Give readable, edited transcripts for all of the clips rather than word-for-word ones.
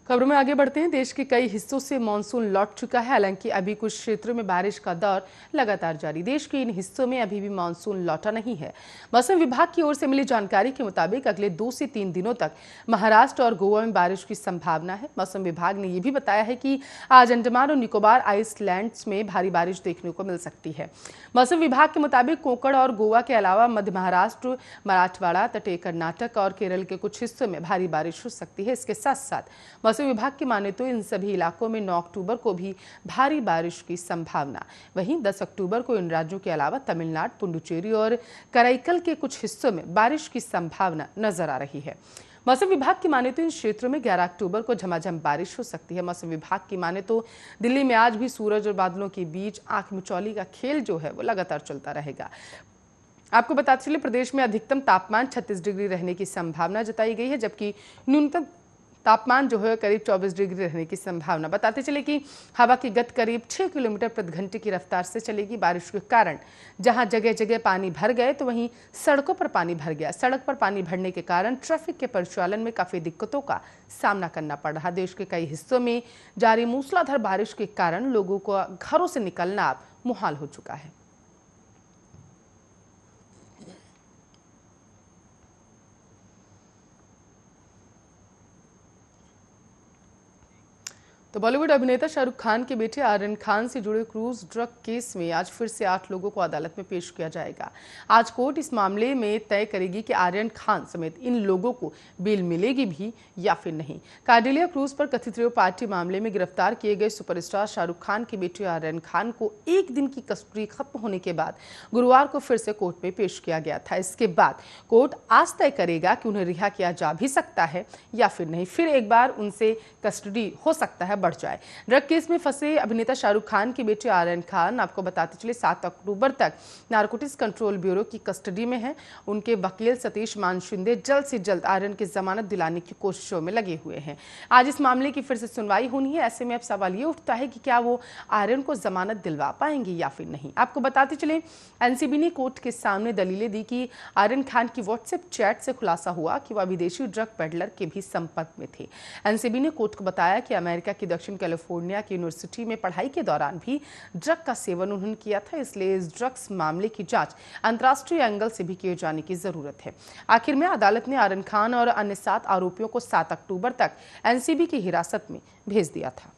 खबरों में आगे बढ़ते हैं। देश के कई हिस्सों से मानसून लौट चुका है, हालांकि अभी कुछ क्षेत्रों में बारिश का दौर लगातार जारी। देश के इन हिस्सों में अभी भी मानसून लौटा नहीं है। मौसम विभाग की ओर से मिली जानकारी के मुताबिक अगले 2 से 3 दिनों तक महाराष्ट्र और गोवा में बारिश की संभावना है। मौसम विभाग ने यह भी बताया है कि आज अंडमान और निकोबार आइसलैंड्स में भारी बारिश देखने को मिल सकती है। मौसम विभाग के मुताबिक कोंकण और गोवा के अलावा मध्य महाराष्ट्र, मराठवाड़ा, तटीय कर्नाटक और केरल के कुछ हिस्सों में भारी बारिश हो सकती है। इसके साथ साथ मौसम विभाग की माने तो इन सभी इलाकों में 9 अक्टूबर को भी भारी बारिश की संभावना। वहीं 10 अक्टूबर को इन राज्यों के अलावा तमिलनाडु, पुडुचेरी और कराईकल के कुछ हिस्सों में बारिश की संभावना नजर आ रही है। मौसम विभाग की माने तो इन क्षेत्रों में 11 अक्टूबर को झमाझम बारिश हो सकती है। मौसम विभाग की माने तो दिल्ली में आज भी सूरज और बादलों के बीच आंख मिचौली का खेल जो है वो लगातार चलता रहेगा। आपको बताते चले, प्रदेश में अधिकतम तापमान 36 डिग्री रहने की संभावना जताई गई है, जबकि न्यूनतम तापमान जो है करीब 24 डिग्री रहने की संभावना। बताते चले कि हवा की गति करीब 6 किलोमीटर प्रति घंटे की रफ्तार से चलेगी। बारिश के कारण जहां जगह जगह पानी भर गए तो वहीं सड़कों पर पानी भर गया। सड़क पर पानी भरने के कारण ट्रैफिक के परिचालन में काफी दिक्कतों का सामना करना पड़ रहा। देश के कई हिस्सों में जारी मूसलाधार बारिश के कारण लोगों को घरों से निकलना अब मुहाल हो चुका है। तो बॉलीवुड अभिनेता शाहरुख खान के बेटे आर्यन खान से जुड़े क्रूज ड्रग केस में आज फिर से 8 लोगों को अदालत में पेश किया जाएगा। आज कोर्ट इस मामले में तय करेगी कि आर्यन खान समेत इन लोगों को बेल मिलेगी भी या फिर नहीं। कार्डेलिया क्रूज पर कथित रेप पार्टी मामले में गिरफ्तार किए गए सुपरस्टार शाहरुख खान के बेटे आर्यन खान को 1 दिन की कस्टडी खत्म होने के बाद गुरुवार को फिर से कोर्ट में पेश किया गया था। इसके बाद कोर्ट आज तय करेगा कि उन्हें रिहा किया जा भी सकता है या फिर नहीं। फिर एक बार उनसे कस्टडी हो सकता है बढ़ जाए। ड्रग केस में फंसे अभिनेता शाहरुख खान के बेटे आर्यन खान आपको बताते चले 7 अक्टूबर तक नारकोटिक्स कंट्रोल ब्यूरो की कस्टडी में है। उनके वकील सतीश मान शिंदे जल्द से जल्द आर्यन की जमानत दिलाने की कोशिशों में लगे हुए हैं। आज इस मामले की फिर से सुनवाई होनी है। ऐसे में अब सवाल ये उठता है कि क्या वो आर्यन को जमानत दिलवा पाएंगे या फिर नहीं। आपको बताते चले, एनसीबी ने कोर्ट के सामने दलीलें दी कि आर्यन खान की व्हाट्सएप चैट से खुलासा हुआ कि वह विदेशी ड्रग पेडलर के भी संपर्क में थे। एनसीबी ने कोर्ट को बताया कि अमेरिका की दक्षिण कैलिफोर्निया की यूनिवर्सिटी में पढ़ाई के दौरान भी ड्रग का सेवन उन्होंने किया था। इसलिए इस ड्रग्स मामले की जांच अंतर्राष्ट्रीय एंगल से भी किए जाने की जरूरत है। आखिर में अदालत ने आर्यन खान और अन्य 7 आरोपियों को 7 अक्टूबर तक एनसीबी की हिरासत में भेज दिया था।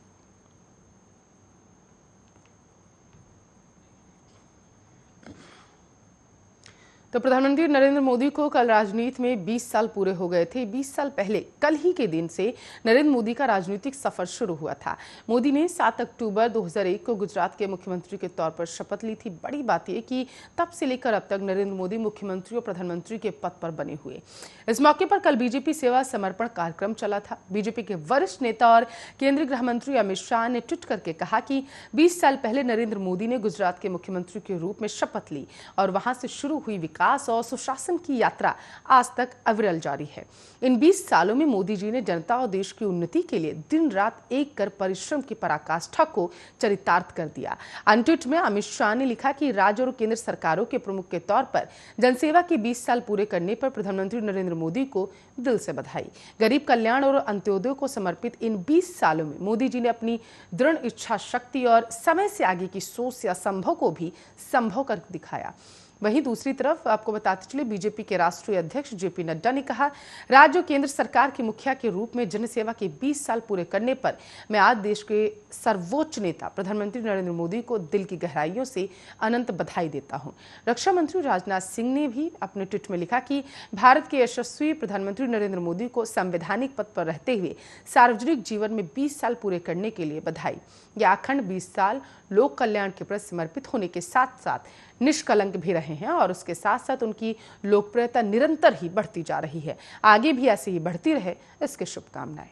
तो प्रधानमंत्री नरेंद्र मोदी को कल राजनीति में 20 साल पूरे हो गए थे। 20 साल पहले कल ही के दिन से नरेंद्र मोदी का राजनीतिक सफर शुरू हुआ था। मोदी ने 7 अक्टूबर 2001 को गुजरात के मुख्यमंत्री के तौर पर शपथ ली थी। बड़ी बात यह कि तब से लेकर अब तक नरेंद्र मोदी मुख्यमंत्री और प्रधानमंत्री के पद पर बने हुए। इस मौके पर कल बीजेपी सेवा समर्पण कार्यक्रम चला था। बीजेपी के वरिष्ठ नेता और केंद्रीय गृह मंत्री अमित शाह ने ट्वीट करके कहा कि 20 साल पहले नरेंद्र मोदी ने गुजरात के मुख्यमंत्री के रूप में शपथ ली और वहां से शुरू हुई विकास और सुशासन की यात्रा आज तक अविरल जारी है। इन 20 सालों में मोदी जी ने जनता और देश की उन्नति के लिए दिन रात एक कर परिश्रम की पराकाष्ठा को चरितार्थ कर दिया। अन्य ट्वीट में अमित शाह ने लिखा कि राज्य और केंद्र सरकारों के प्रमुख के तौर पर जनसेवा के 20 साल पूरे करने पर प्रधानमंत्री नरेंद्र मोदी को दिल से बधाई। गरीब कल्याण और अंत्योदय को समर्पित इन 20 सालों में मोदी जी ने अपनी दृढ़ इच्छा शक्ति और समय से आगे की सोच से असंभव को भी संभव कर दिखाया। वहीं दूसरी तरफ आपको बताते चले, बीजेपी के राष्ट्रीय अध्यक्ष जेपी नड्डा ने कहा, राज्य और केंद्र सरकार के मुखिया के रूप में जनसेवा के 20 साल पूरे करने पर मैं आज देश के सर्वोच्च नेता प्रधानमंत्री नरेंद्र मोदी को दिल की गहराइयों से अनंत बधाई देता हूं। रक्षा मंत्री राजनाथ सिंह ने भी अपने ट्वीट में लिखा कि भारत के यशस्वी प्रधानमंत्री नरेंद्र मोदी को संवैधानिक पद पर रहते हुए सार्वजनिक जीवन में 20 साल पूरे करने के लिए बधाई। यह अखंड 20 साल लोक कल्याण के प्रति समर्पित होने के साथ साथ निष्कलंक भी रहे हैं और उसके साथ साथ उनकी लोकप्रियता निरंतर ही बढ़ती जा रही है। आगे भी ऐसे ही बढ़ती रहे, इसकी शुभकामनाएं।